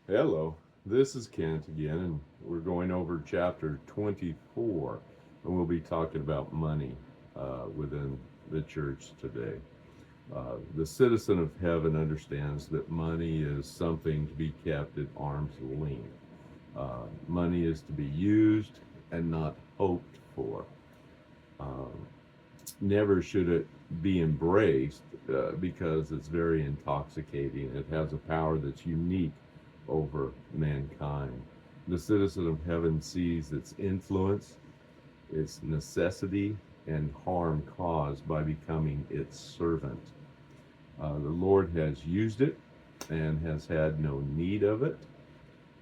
Hello, this is Kent again, and we're going over chapter 24, and we'll be talking about money within the church today. The citizen of heaven understands that money is something to be kept at arm's length. Money is to be used and not hoped for. Um, Never should it be embraced because it's very intoxicating. It has a power that's unique over mankind. The citizen of heaven sees its influence, its necessity, and harm caused by becoming its servant. The Lord has used it and has had no need of it,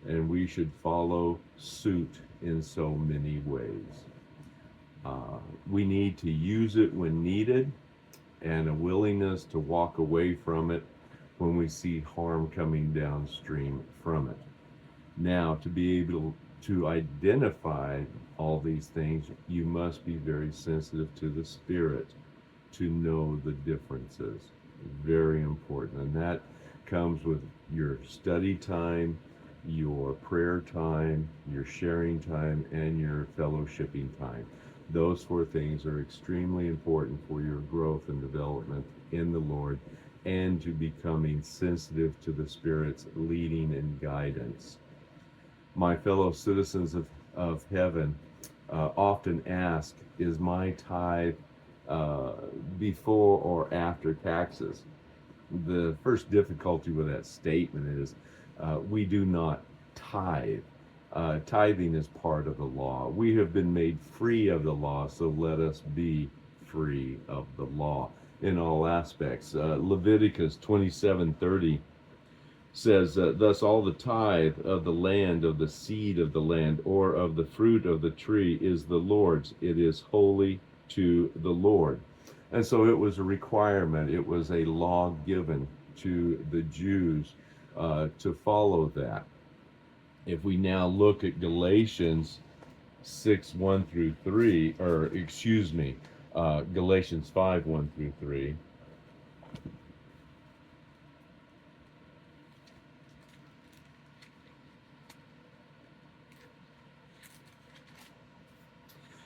and we should follow suit in so many ways. We need to use it when needed and a willingness to walk away from it when we see harm coming downstream from it. Now, to be able to identify all these things, you must be very sensitive to the Spirit to know the differences. Very important. And that comes with your study time, your prayer time, your sharing time, and your fellowshipping time. Those four things are extremely important for your growth and development in the Lord and to becoming sensitive to the Spirit's leading and guidance. My fellow citizens of heaven often ask, is my tithe uh, before or after taxes? The first difficulty with that statement is we do not tithe. Tithing is part of the law. We have been made free of the law, so let us be free of the law in all aspects. Leviticus 27:30 says, thus all the tithe of the land, of the seed of the land, or of the fruit of the tree is the Lord's. It is holy to the Lord. And so it was a requirement, it was a law given to the Jews to follow that. If we now look at Galatians 6 1 through 3, or excuse me, Galatians 5 1 through 3.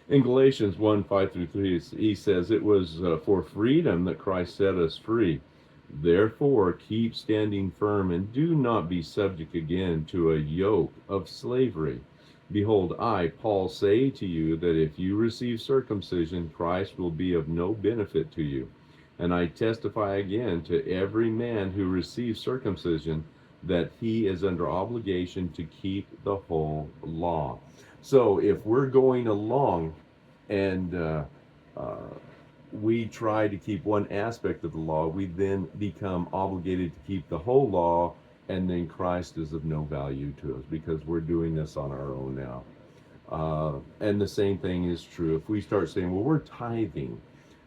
In Galatians 1 5 through 3, he says, it was for freedom that Christ set us free. Therefore, keep standing firm and do not be subject again to a yoke of slavery. Behold, I, Paul, say to you that if you receive circumcision, Christ will be of no benefit to you. And I testify again to every man who receives circumcision that he is under obligation to keep the whole law. So if we're going along and uh, we try to keep one aspect of the law, we then become obligated to keep the whole law, and then Christ is of no value to us because we're doing this on our own now. And the same thing is true if we start saying, well, we're tithing.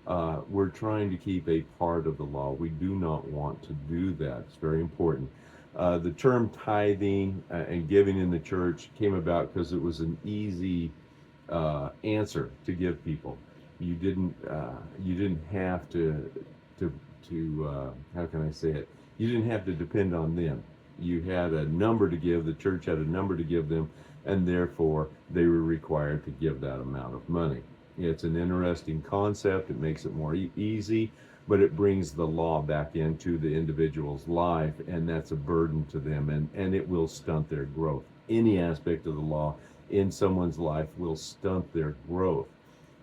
We're trying to keep a part of the law. We do not want to do that. It's very important. The term tithing and giving in the church came about because it was an easy answer to give people. You didn't have to how can I say it? You didn't have to depend on them. You had a number to give. The church had a number to give them, and therefore they were required to give that amount of money. It's an interesting concept. It makes it more easy, but it brings the law back into the individual's life, and that's a burden to them, and it will stunt their growth. Any aspect of the law in someone's life will stunt their growth.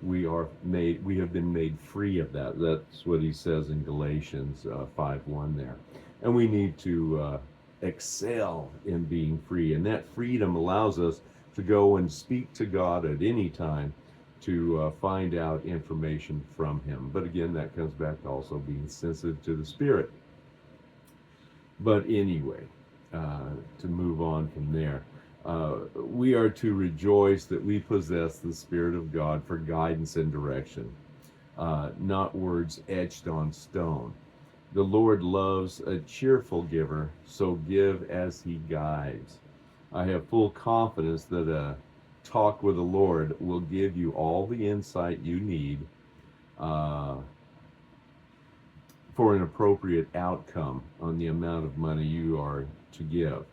We have been made free of that. That's what he says in Galatians 5:1 there, and we need to excel in being free, and that freedom allows us to go and speak to God at any time to find out information from him. But again, that comes back to also being sensitive to the Spirit. But anyway, to move on from there, we are to rejoice that we possess the Spirit of God for guidance and direction, not words etched on stone. The Lord loves a cheerful giver, so give as he guides. I have full confidence that a talk with the Lord will give you all the insight you need uh, for an appropriate outcome on the amount of money you are to give.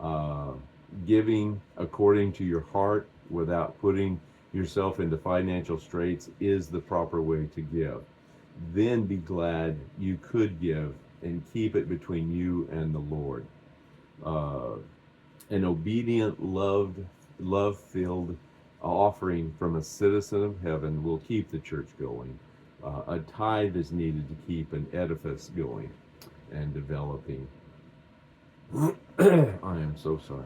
Uh, Giving according to your heart without putting yourself into financial straits is the proper way to give. Then be glad you could give and keep it between you and the Lord. Uh, an obedient, love-filled offering from a citizen of heaven will keep the church going. A tithe is needed to keep an edifice going and developing. I am so sorry.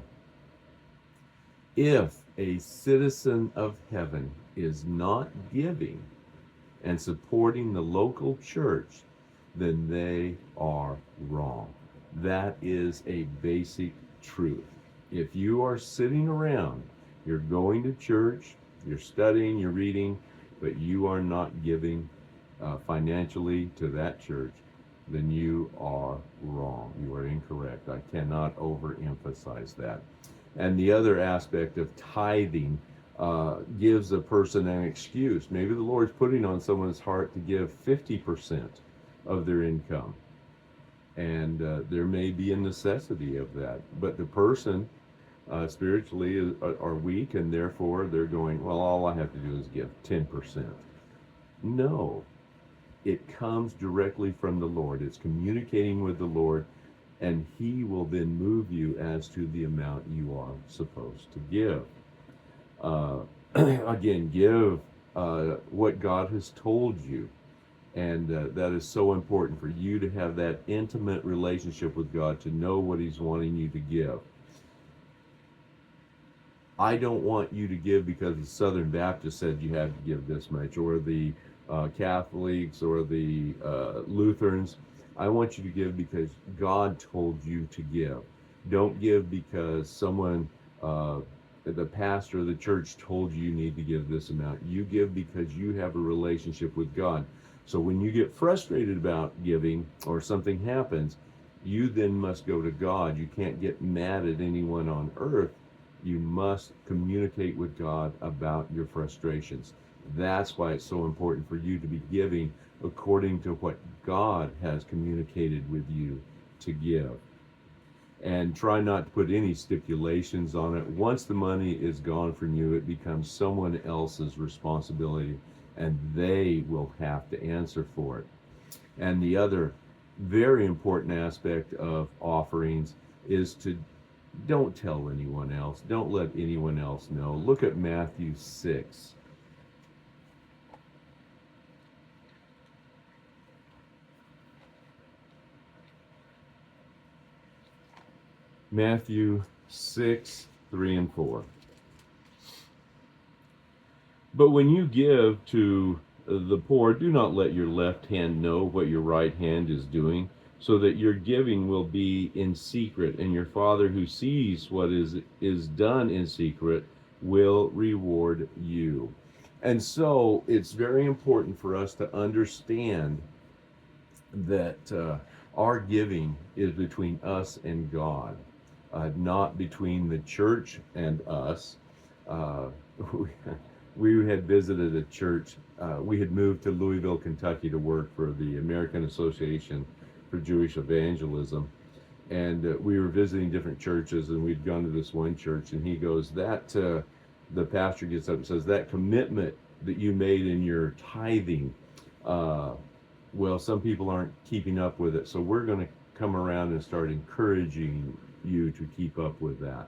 If a citizen of heaven is not giving and supporting the local church, then they are wrong. That is a basic truth. If you are sitting around, you're going to church, you're studying, you're reading, but you are not giving financially to that church, then you are wrong. You are incorrect. I cannot overemphasize that. And the other aspect of tithing gives a person an excuse. Maybe the Lord's putting on someone's heart to give 50% of their income. And there may be a necessity of that. But the person spiritually are weak, and therefore they're going, well, all I have to do is give 10%. No, it comes directly from the Lord. It's communicating with the Lord, and He will then move you as to the amount you are supposed to give. Again, give what God has told you. And that is so important for you to have that intimate relationship with God, to know what He's wanting you to give. I don't want you to give because the Southern Baptist said you had to give this much, or the Catholics, or the Lutherans. I want you to give because God told you to give. Don't give because someone, the pastor of the church told you need to give this amount. You give because you have a relationship with God. So when you get frustrated about giving or something happens, you then must go to God. You can't get mad at anyone on earth. You must communicate with God about your frustrations. That's why it's so important for you to be giving according to what God has communicated with you to give. And try not to put any stipulations on it. Once the money is gone from you, it becomes someone else's responsibility, and they will have to answer for it. And the other very important aspect of offerings is to don't tell anyone else. Don't let anyone else know. Look at Matthew 6. Matthew 6, 3 and 4. But when you give to the poor, do not let your left hand know what your right hand is doing, so that your giving will be in secret, and your Father who sees what is done in secret will reward you. And so it's very important for us to understand that our giving is between us and God, not between the church and us. We had visited a church. We had moved to Louisville, Kentucky to work for the American Association for Jewish Evangelism. And we were visiting different churches, and we'd gone to this one church, and he goes, the pastor gets up and says, that commitment that you made in your tithing, well, some people aren't keeping up with it, so we're going to come around and start encouraging you to keep up with that.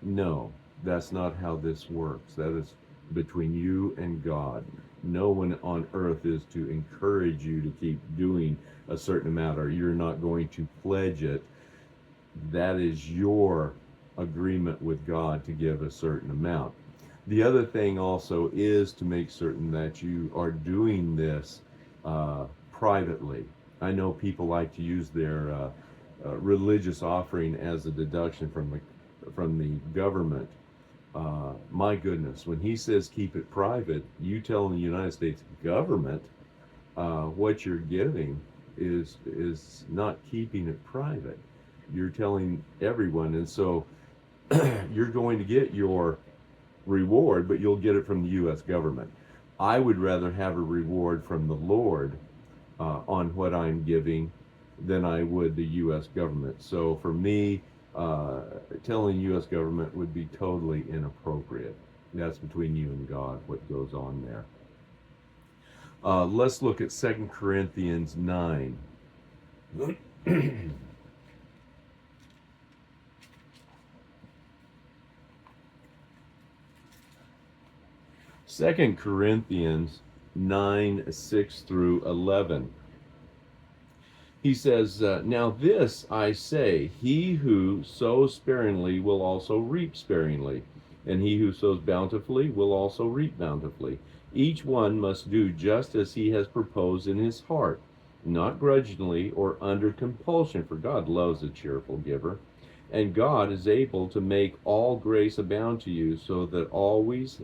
No, that's not how this works. That is between you and God. No one on earth is to encourage you to keep doing a certain amount, or you're not going to pledge it. That is your agreement with God to give a certain amount. The other thing also is to make certain that you are doing this privately. I know people like to use their religious offering as a deduction from the government. My goodness, when he says keep it private, you tell the United States government what you're giving is not keeping it private. You're telling everyone, and so you're going to get your reward, but you'll get it from the U.S. government. I would rather have a reward from the Lord on what I'm giving than I would the U.S. government. So for me, telling U.S. government would be totally inappropriate. That's between you and God, what goes on there. Let's look at 2 Corinthians 9. 2 Corinthians 9, 6 through 11. He says, Now this I say, he who sows sparingly will also reap sparingly, and he who sows bountifully will also reap bountifully. Each one must do just as he has proposed in his heart, not grudgingly or under compulsion, for God loves a cheerful giver. And God is able to make all grace abound to you, so that always,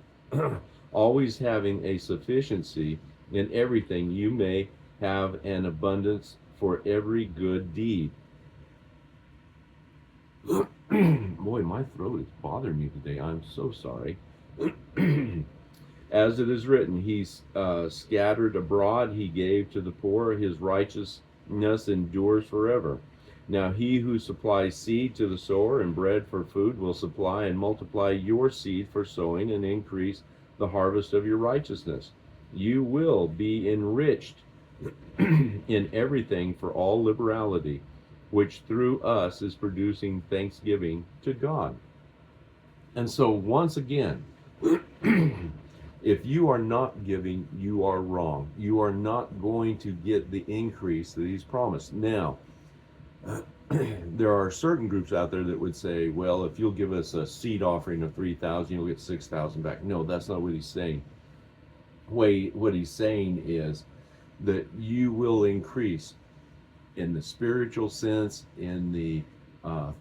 always having a sufficiency in everything, you may have an abundance for every good deed. Boy, my throat is bothering me today. I'm so sorry. As it is written, he scattered abroad, he gave to the poor, his righteousness endures forever. Now he who supplies seed to the sower and bread for food will supply and multiply your seed for sowing and increase the harvest of your righteousness. You will be enriched in everything for all liberality, which through us is producing thanksgiving to God. And so once again, if you are not giving, you are wrong. You are not going to get the increase that he's promised. Now, there are certain groups out there that would say, well, if you'll give us a seed offering of 3,000, you'll get 6,000 back. No, that's not what he's saying. What he's saying is that you will increase in the spiritual sense, in the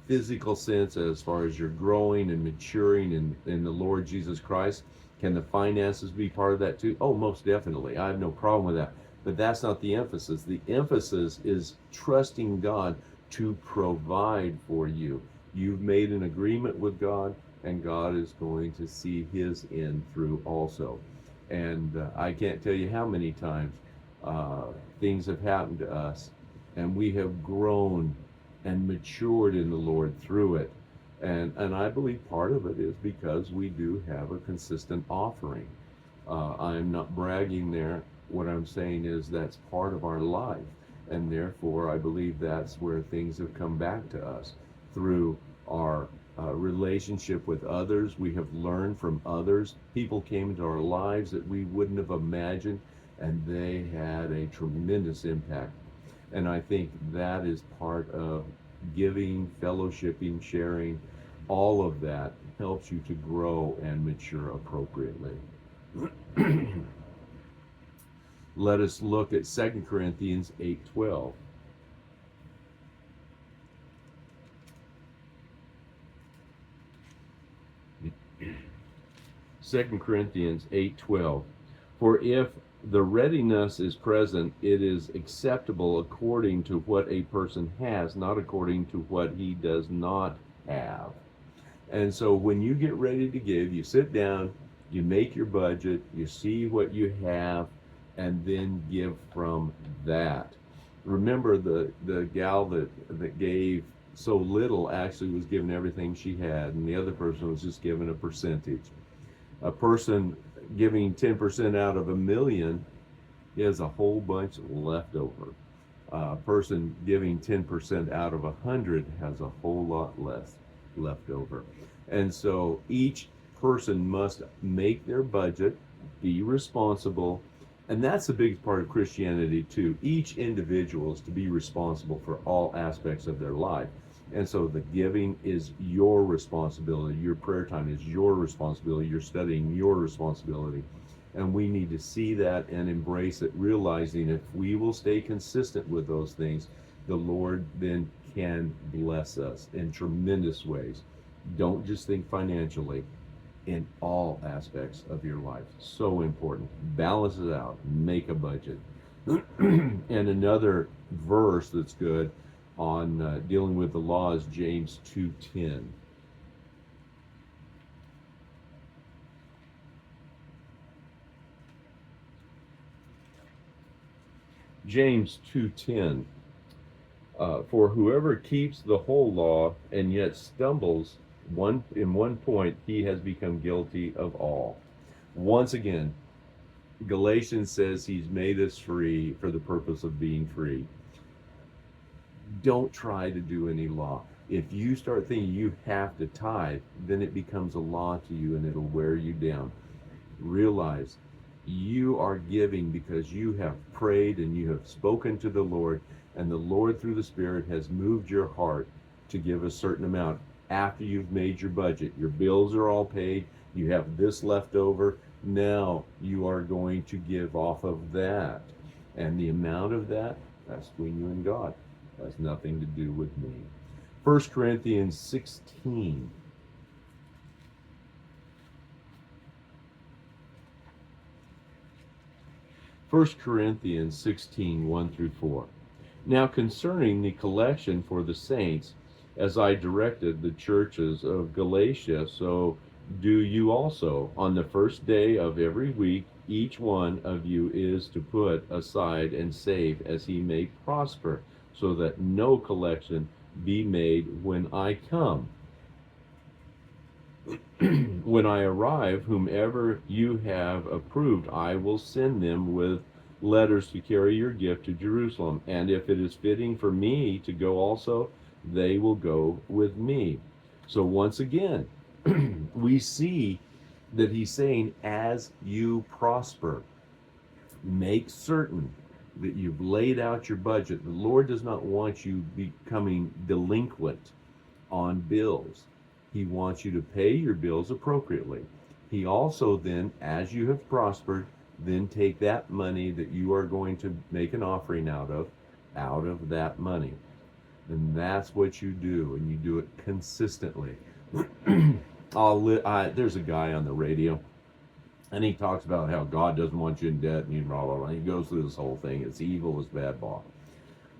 physical sense, as far as you're growing and maturing in the Lord Jesus Christ. Can the finances be part of that too? Oh, most definitely. I have no problem with that. But that's not the emphasis. The emphasis is trusting God to provide for you. You've made an agreement with God, and God is going to see his end through also. And I can't tell you how many times things have happened to us, and we have grown and matured in the Lord through it. And I believe part of it is because we do have a consistent offering. I'm not bragging there. What I'm saying is that's part of our life. And therefore, I believe that's where things have come back to us through our relationship with others. We have learned from others. People came into our lives that we wouldn't have imagined, and they had a tremendous impact. And I think that is part of giving, fellowshipping, sharing. All of that helps you to grow and mature appropriately. Let us look at 2 Corinthians 8:12. Second Corinthians 8:12. For if the readiness is present, it is acceptable according to what a person has, not according to what he does not have. And so when you get ready to give, you sit down, you make your budget, you see what you have, and then give from that. Remember, the gal that gave so little actually was given everything she had, and the other person was just given a percentage. A person giving 10% out of $1 million, he has a whole bunch left over. A person giving 10% out of 100 has a whole lot less left over. And so each person must make their budget, be responsible, and that's a big part of Christianity too. Each individual is to be responsible for all aspects of their life. And so the giving is your responsibility. Your prayer time is your responsibility. Your studying, your responsibility. And we need to see that and embrace it, realizing if we will stay consistent with those things, the Lord then can bless us in tremendous ways. Don't just think financially, in all aspects of your life. So important. Balance it out. Make a budget. And another verse that's good on dealing with the law is James 2:10. James 2:10. For whoever keeps the whole law and yet stumbles in one point, he has become guilty of all. Once again, Galatians says he's made us free for the purpose of being free. Don't try to do any law. If you start thinking you have to tithe, then it becomes a law to you and it'll wear you down. Realize you are giving because you have prayed and you have spoken to the Lord, and the Lord through the Spirit has moved your heart to give a certain amount after you've made your budget. Your bills are all paid, you have this left over. Now you are going to give off of that. And the amount of that, that's between you and God. Has nothing to do with me. 1 Corinthians 16. First Corinthians 16, 1 through 4. Now concerning the collection for the saints, as I directed the churches of Galatia, so do you also. On the first day of every week, each one of you is to put aside and save as he may prosper, so that no collection be made when I come. When I arrive, whomever you have approved, I will send them with letters to carry your gift to Jerusalem. And if it is fitting for me to go also, they will go with me. So once again, we see that he's saying, as you prosper, make certain that you've laid out your budget. The Lord does not want you becoming delinquent on bills. He wants you to pay your bills appropriately. He also then, as you have prospered, then take that money that you are going to make an offering out of that money. And that's what you do, and you do it consistently. There's a guy on the radio, and he talks about how God doesn't want you in debt, and blah, blah, blah. He goes through this whole thing. It's evil, it's bad law.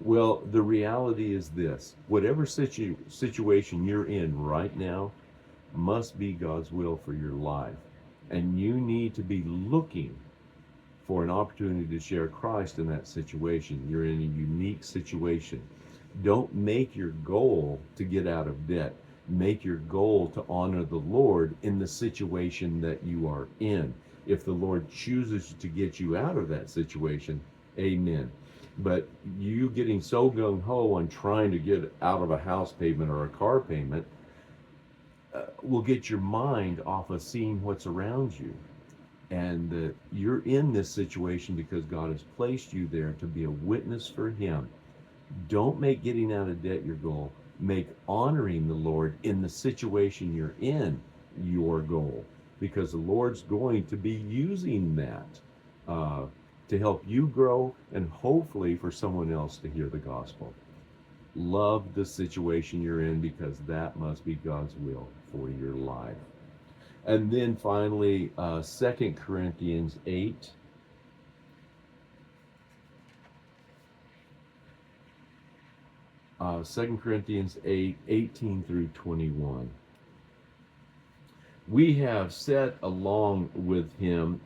Well, the reality is this. Whatever situation you're in right now must be God's will for your life. And you need to be looking for an opportunity to share Christ in that situation. You're in a unique situation. Don't make your goal to get out of debt. Make your goal to honor the Lord in the situation that you are in. If the Lord chooses to get you out of that situation, amen. But you getting so gung-ho on trying to get out of a house payment or a car payment will get your mind off of seeing what's around you. And you're in this situation because God has placed you there to be a witness for him. Don't make getting out of debt your goal. Make honoring the Lord in the situation you're in your goal, because the Lord's going to be using that to help you grow and hopefully for someone else to hear the gospel. Love the situation you're in, because that must be God's will for your life. And then finally, 2 Corinthians 8. 2 Corinthians 8, 18 through 21. We have set along with him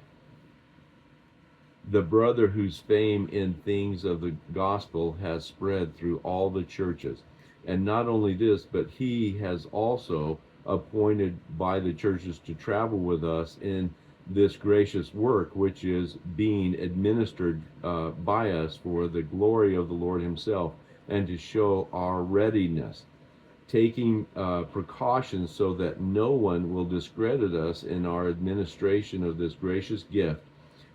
the brother whose fame in things of the gospel has spread through all the churches. And not only this, but he has also appointed by the churches to travel with us in this gracious work, which is being administered by us for the glory of the Lord himself, and to show our readiness, taking precautions so that no one will discredit us in our administration of this gracious gift.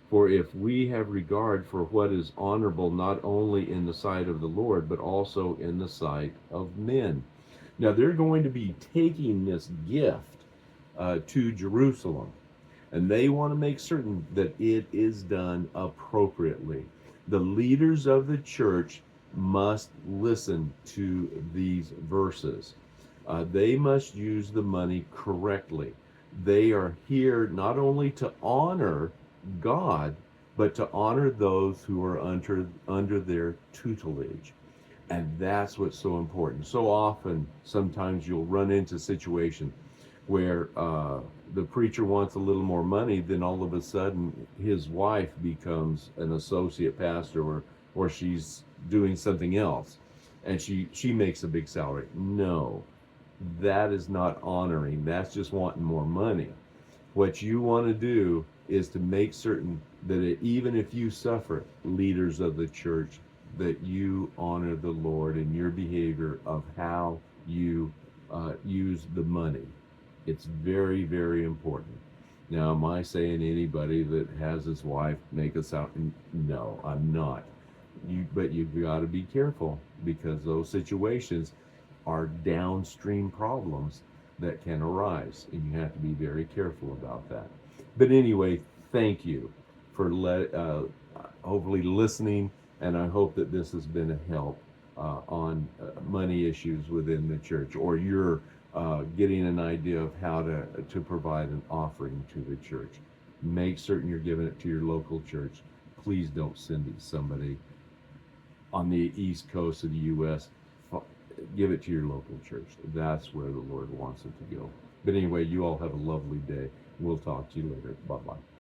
For if we have regard for what is honorable not only in the sight of the Lord, but also in the sight of men. Now they're going to be taking this gift to Jerusalem, and they want to make certain that it is done appropriately. The leaders of the church must listen to these verses. They must use the money correctly. They are here not only to honor God, but to honor those who are under their tutelage. And that's what's so important. So often, sometimes you'll run into situations where the preacher wants a little more money, then all of a sudden his wife becomes an associate pastor, or she's doing something else. and she makes a big salary. No, that is not honoring. That's just wanting more money. What you want to do is to make certain that even if you suffer, leaders of the church, that you honor the Lord in your behavior of how you use the money. It's very, very important. Now, am I saying anybody that has his wife make us out? No, I'm not. But you've got to be careful, because those situations are downstream problems that can arise, and you have to be very careful about that. But anyway, thank you for hopefully listening, and I hope that this has been a help on money issues within the church, or you're getting an idea of how to provide an offering to the church. Make certain you're giving it to your local church. Please don't send it to somebody on the East Coast of the U.S. Give it to your local church. That's where the Lord wants it to go. But anyway, you all have a lovely day. We'll talk to you later. Bye-bye.